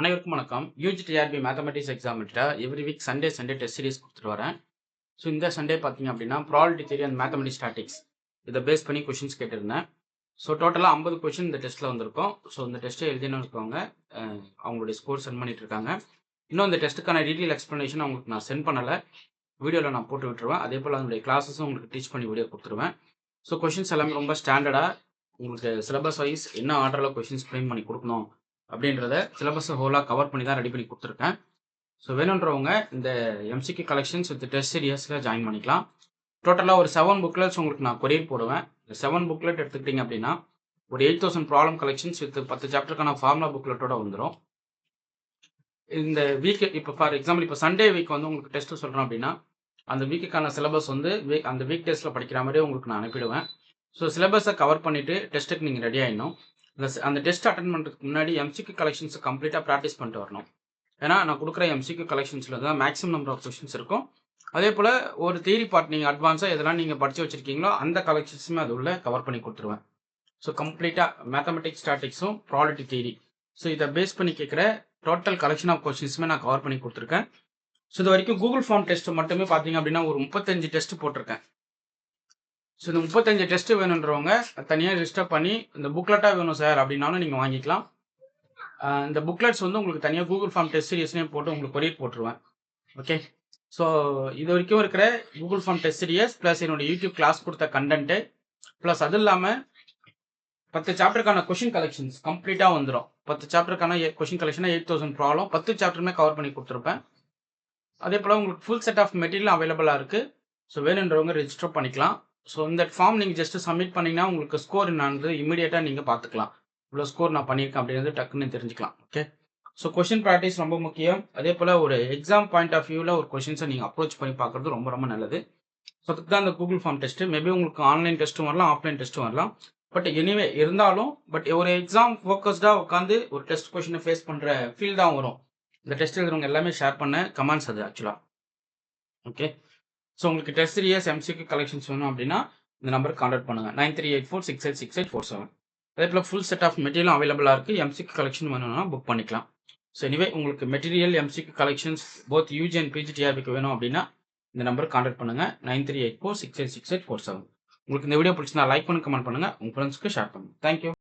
அனைவருக்கும் வணக்கம். UGTRB mathematics exam every week Sunday test series கொடுத்துட்டு வரேன். ஸோ இந்த சண்டே பார்த்தீங்க அப்படின்னா probability theory and mathematics statics இதை பேஸ் பண்ணி கொஷின்ஸ் கேட்டிருந்தேன். ஸோ டோட்டலாக 50 கொஷின் இந்த டெஸ்ட்டில் வந்திருக்கும். ஸோ இந்த டெஸ்ட்டை எழுதினு இருக்கவங்க அவங்களுடைய ஸ்கோர் சென்ட் பண்ணிட்டு இருக்காங்க. இன்னும் இந்த டெஸ்ட்டுக்கான டீட்டெயில் எக்ஸ்ப்ளனேஷன் அவங்களுக்கு நான் சென்ட் பண்ணலை. வீடியோவில் நான் போட்டு விட்டுருவேன். அதே போல் அதனுடைய கிளாஸஸும் உங்களுக்கு டீச் பண்ணி வீடியோ கொடுத்துருவேன். ஸோ கொஷின்ஸ் எல்லாமே ரொம்ப ஸ்டாண்டர்டாக உங்களுக்கு சிலபஸ் வைஸ் என்ன ஆர்டரில் கொஷின்ஸ் ஃப்ரேம் பண்ணி கொடுக்கணும் அப்படின்றத சிலபஸை ஹோலாக கவர் பண்ணி தான் ரெடி பண்ணி கொடுத்துருக்கேன். ஸோ வேணுன்றவங்க இந்த எம்சிக்யூ கலெக்ஷன்ஸ் வித் டெஸ்ட் சீரியஸில் ஜாயின் பண்ணிக்கலாம். டோட்டலாக ஒரு 7 புக்லெட்ஸ் உங்களுக்கு நான் கொரியர் போடுவேன். இந்த 7 புக்லெட் எடுத்துக்கிட்டிங்க அப்படின்னா ஒரு 8000 ப்ராப்ளம் கலெக்ஷன்ஸ் வித் 10 சாப்டருக்கான ஃபார்முலா புக்லெட்டோட வந்துடும். இந்த வீக் இப்போ ஃபார் எக்ஸாம்பிள் இப்போ சண்டே வீக் வந்து உங்களுக்கு டெஸ்ட்டு சொல்கிறோம் அப்படின்னா அந்த வீக்குக்கான சிலபஸ் வந்து அந்த வீக் டெஸ்ட்டில் படிக்கிற மாதிரியே உங்களுக்கு நான் அனுப்பிடுவேன். ஸோ சிலபஸை கவர் பண்ணிவிட்டு டெஸ்ட்டுக்கு நீங்கள் ரெடி ஆகிடணும். அந்த டெஸ்ட் அட்டன் பண்ணுறதுக்கு முன்னாடி எம்சிக்யூ கலெக்ஷன்ஸ் கம்ப்ளீட்டாக ப்ராக்டிஸ் பண்ணிட்டு வரணும். ஏன்னா நான் கொடுக்குற எம்சிக்யூ கலெக்ஷன்ஸில் தான் மேக்ஸிமம் நம்பர் ஆஃப் கொஷின்ஸ் இருக்கும். அதே போல் ஒரு தியரி பார்ட் நீங்கள் அட்வான்ஸாக எதெல்லாம் நீங்கள் படித்து வச்சுருக்கீங்களோ அந்த கலெக்ஷன்ஸுமே அது உள்ள கவர் பண்ணி கொடுத்துருவேன். ஸோ கம்ப்ளீட்டாக மேத்தமெட்டிக்ஸ் ஸ்டாட்டிக்ஸும் ப்ராபபிலிட்டி தியரி ஸோ இதை பேஸ் பண்ணி கேட்குற டோட்டல் கலெக்ஷன் ஆஃப் கொஷின்ஸுமே நான் கவர் பண்ணி கொடுத்துருக்கேன். ஸோ இது வரைக்கும் கூகுள் ஃபார்ம் டெஸ்ட் மட்டுமே பார்த்தீங்க அப்படின்னா ஒரு 35 டெஸ்ட் போட்டிருக்கேன். ஸோ இந்த 35 டெஸ்ட்டு வேணுன்றவங்க தனியாக ரிஜிஸ்டர் பண்ணி இந்த புக்லெட்டாக வேணும் சார் அப்படின்னாலும் நீங்கள் வாங்கிக்கலாம். இந்த புக்லெட்ஸ் வந்து உங்களுக்கு தனியாக கூகுள் ஃபார்ம் டெஸ்ட் சீரியஸ்னே போட்டு உங்களுக்கு கொரியர் போட்டுருவேன். ஓகே, ஸோ இது வரைக்கும் இருக்கிற Google form test series plus என்னோட யூடியூப் கிளாஸ் கொடுத்த கண்டென்ட்டு ப்ளஸ் அது இல்லாமல் 10 சாப்டருக்கான கொஷின் கலெக்ஷன்ஸ் கம்ப்ளீட்டாக வந்துடும். 10 சாப்டருக்கான கொஷின் கலெக்ஷனாக 8000 ப்ராப்ளம் 10 சாப்டருமே கவர் பண்ணி கொடுத்துருப்பேன். அதே போல் உங்களுக்கு ஃபுல் செட் ஆஃப் மெட்டீரியல் அவைலபிளாக இருக்குது. ஸோ வேணுன்றவங்க ரெஜிஸ்டர் பண்ணிக்கலாம். ஸோ இந்த ஃபார்ம் நீங்கள் ஜஸ்ட்டு சப்மிட் பண்ணிங்கன்னா உங்களுக்கு ஸ்கோர் என்னானது இமீடியட்டாக நீங்கள் பார்த்துக்கலாம். இவ்வளோ ஸ்கோர் நான் பண்ணியிருக்கேன் அப்படின்றது டக்குன்னு தெரிஞ்சுக்கலாம். ஓகே, ஸோ கொஷின் ப்ராக்டிஸ் ரொம்ப முக்கியம். அதே போல் ஒரு எக்ஸாம் பாயிண்ட் ஆஃப் வியூவில் ஒரு கொஷின்ஸை நீங்கள் அப்ரோச் பண்ணி பார்க்குறது ரொம்ப ரொம்ப நல்லது. ஸோ அதுக்கு தான் இந்த கூகுள் ஃபார்ம் டெஸ்ட்டு. மேபி உங்களுக்கு ஆன்லைன் டெஸ்ட்டும் வரலாம், ஆஃப்லைன் டெஸ்ட்டும் வரலாம். பட் எனிவே இருந்தாலும் ஒரு எக்ஸாம் ஃபோக்கஸ்டாக உட்காந்து ஒரு டெஸ்ட் கொஷினை ஃபேஸ் பண்ணுற ஃபீல் தான் வரும். இந்த டெஸ்ட் எழுதுறவங்க எல்லாமே ஷேர் பண்ண கமெண்ட்ஸ் அது ஆக்சுவலாக. ஓகே, ஸோ உங்களுக்கு டெஸ்ட் சீரியஸ் எம்சிக்யூ கலெக்ஷன்ஸ் வேணும் அப்படின்னா இந்த நம்பருக்கு கான்டாக்ட் பண்ணுங்கள் 9384686847. அதே போல் ஃபுல் செட் ஆஃப் மெட்டீரியல் அவைலபிளாக இருக்குது. எம்சிக்யூ கலெக்ஷன் வேணும்னா புக் பண்ணிக்கலாம். ஸோ எனிவே உங்களுக்கு material MCQ collections both UG and PG டிஆர்பிக்கு வேணும் அப்படின்னா இந்த நம்பருக்கு கான்டாக்ட் பண்ணுங்கள் 9384686847. உங்களுக்கு இந்த வீடியோ பிடிச்சிருந்தா லைக் பண்ணி கமெண்ட் பண்ணுங்கள், உங்கள் ஃப்ரெண்ட்ஸ்க்கு ஷேர் பண்ணுங்கள். தேங்க்யூ.